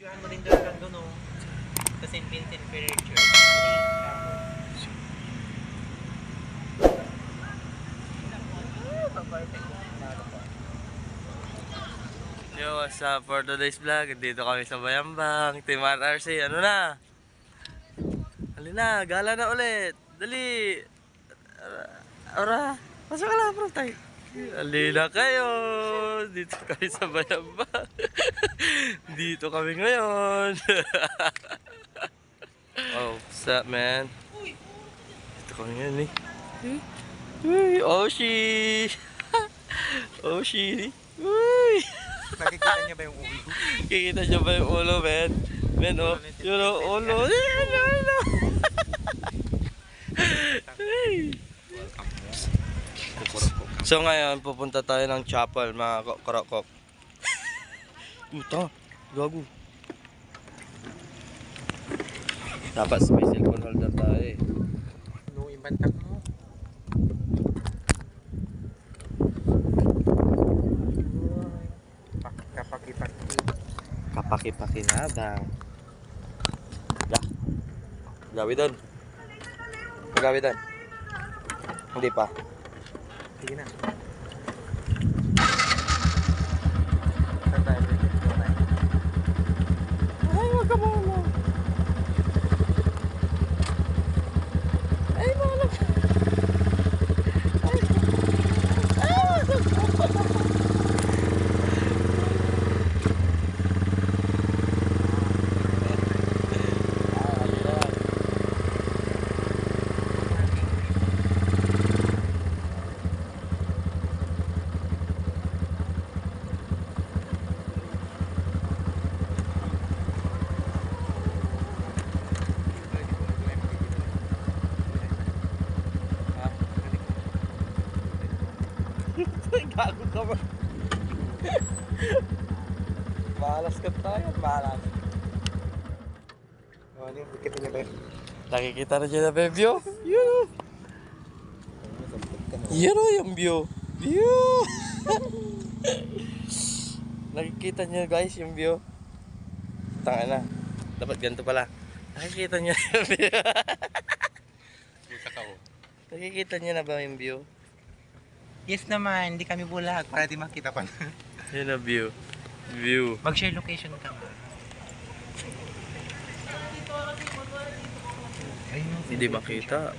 Yung mo din doon lang doon, oh. Sa St. Vincent Furniture. Yo, what's up for today's vlog? Dito kami sa Bayambang, Team RRC. Ano na? Halina, gala na ulit. Dali. Ora, pasok ka lang, bro, tayo. Halina kayo. Dito kami sa Bayambang. Dito kami ngayon. Oh, what's up, man? Dito kami ngayon, eh. Uy, Oshi. Oshi. Uy. Nakikita niya ba yung ulo? Kikita nyo ba yung ulo, men? Men, oh. Yun, oh, ulo. Ulo. So ngayon, pupunta tayo ng chapel, mga korokok. Puta, gago. Dapat may cellphone holder tayo eh. No, imbantak mo. Kapaki-paki. Kapaki-paki na bang. Ya. Gawi doon. Gawi doon. Hindi pa. Sige na. Ay, wag ka muna. Ay, wala. Gago ka ba? Malas ka tayo, malas. Oh, ano yung nakikita niya ba yun? Nakikita na dyan na ba yung view? Yun! Yun o yung view! View! Nakikita nyo guys yung view? Tanga na. Dapat ganito pala. Nakikita nyo yung view? Nakikita nyo na ba yung view? Yes naman, hindi kami bulag para di makita pa. Yun na view. View. Mag-share location ka nga. Ayun, Hindi makita.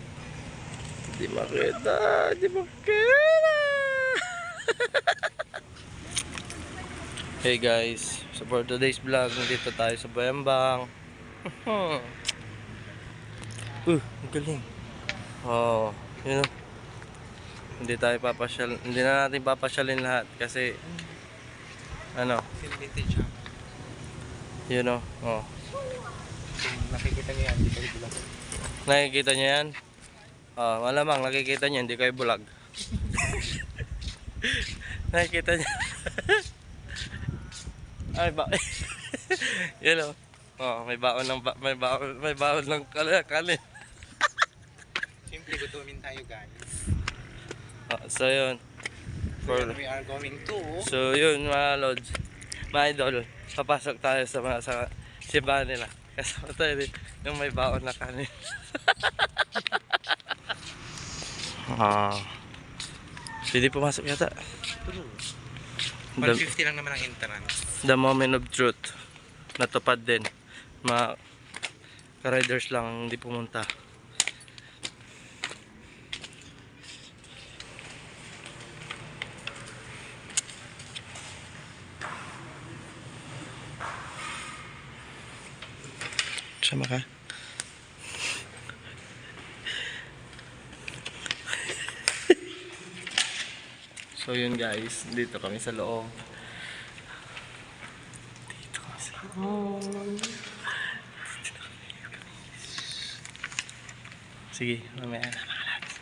Hindi makita. Hindi makita. Hey guys, so for today's vlog, nandito tayo sa Bayambang. Ang galing. Oh, yun know, hindi tayo papasyal, hindi na natin papasyalin lahat kasi ano, vintage ha. you know, oh. Nakikita niyo yan, hindi kayo bulag. Nakikita niyo yan? Oh, malamang nakikita niyo, hindi kayo bulag. Nakikita niyo. Ay ba. You know. Oh, may baon ng may baon ng kanin. Siyempre, gutumin tayo guys. Oh, so yun. We are going to... So yun mga lods, mga idol, papasok tayo sa simbahan nila. Kasama tayo rin yung may baon na kanin. Pwede pumasok yata. 150 lang naman ang entrance. The moment of truth. Natupad din. Mga ka-riders lang ang hindi pumunta. Sama ka? So yun guys, dito kami sa loob. Dito kami sa loob. Sige, mamaya na mga lads.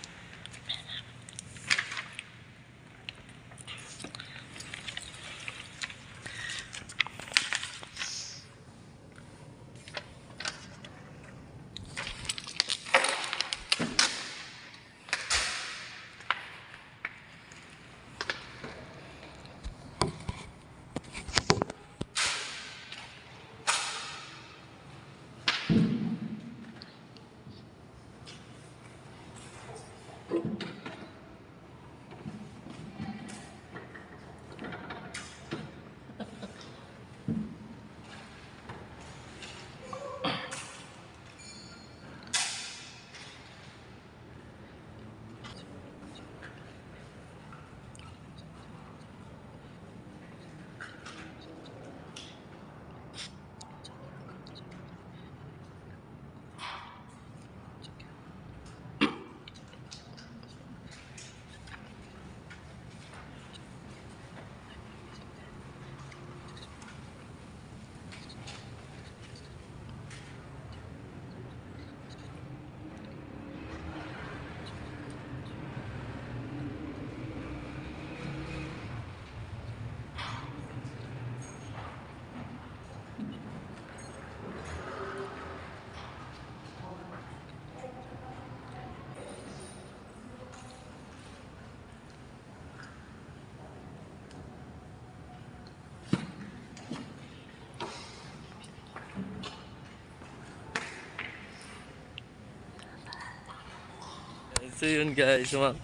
So yun guys, yun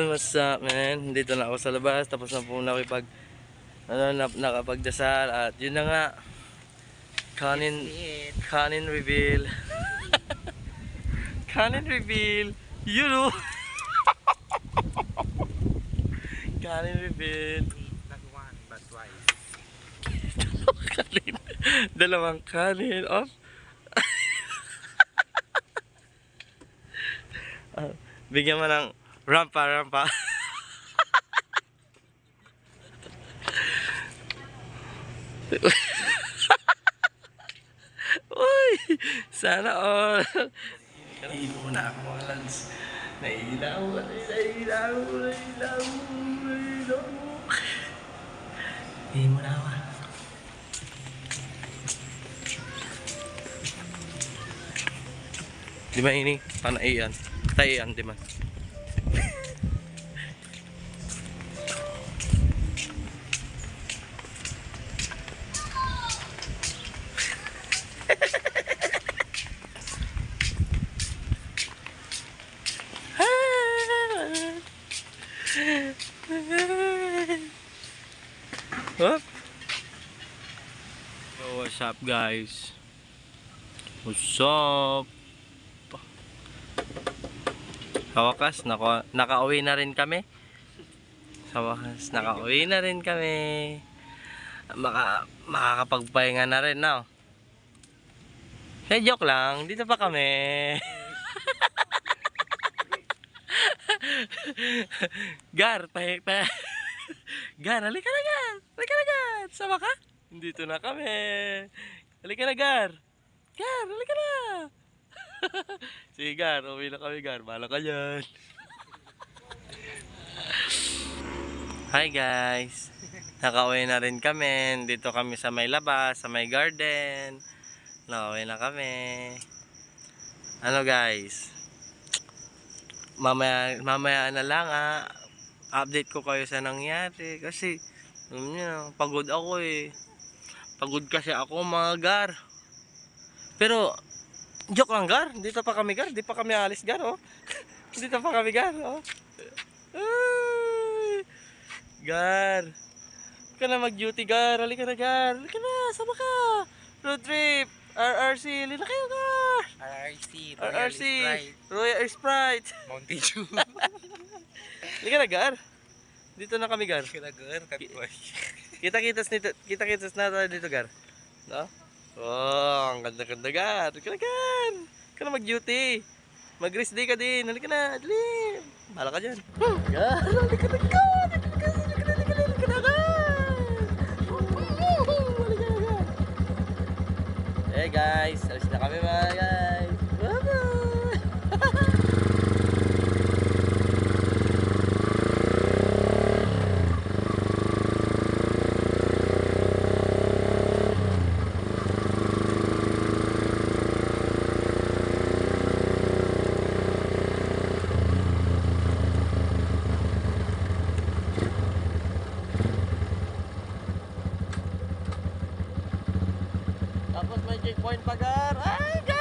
what's up man. Dito na ako sa labas, tapos na po nakipag nakapagdasal at yun na nga. Kanin reveal. Kanin reveal. You know. Kanin reveal. Not one, but twice. Kanin. Dalawang kanin off. Bigyan mo ng rampa. Uy! Sana all. Kanino mo na ako mga lads. Nailaw. Hindi mo na ako. Di ba ini? Panaian. Tayan, di ba? What? So what's up guys? What's up? Sa wakas, nakauwi na rin kami. Makakapagpahinga na rin now. Hey, joke lang, dito pa kami. Gar, Gar, halika na Gar. Sama ka? Dito na kami. Halika na Gar. Gar, halika na. Sige Gar, uwi na kami Gar. Bahala ka dyan. Hi guys. Nakauwi na rin kami. Dito kami sa may labas, sa may garden. Nakauwi na kami. Ano guys? Mamaya na lang update ko kayo sa nangyari kasi pagod ako pagod kasi ako mga Gar, pero joke lang Gar, dito pa kami Gar, di pa kami alis Gar dito pa kami Gar Ay, Gar, ka na mag duty Gar, halika na Gar, halika na, sama ka, road trip, RRC, halika kayo Gar, RRC, Royal Sprite, Mountain Dew. halika na Gar. Dito na kami Gar. Kita-kitas na tayo dito Gar. No? Oh, ang ganda-ganda Gar. Halika na Gar. Halika na mag-duty. Mag-rest day ka din. Halika na. Dali. Bahala ka dyan. Gar. Halika na Gar. Halika na Gar. Halika na Gar. Hey guys. Alis na kami mga guys. Bye-bye. Tapos may checkpoint pa Gar. Ay Gar!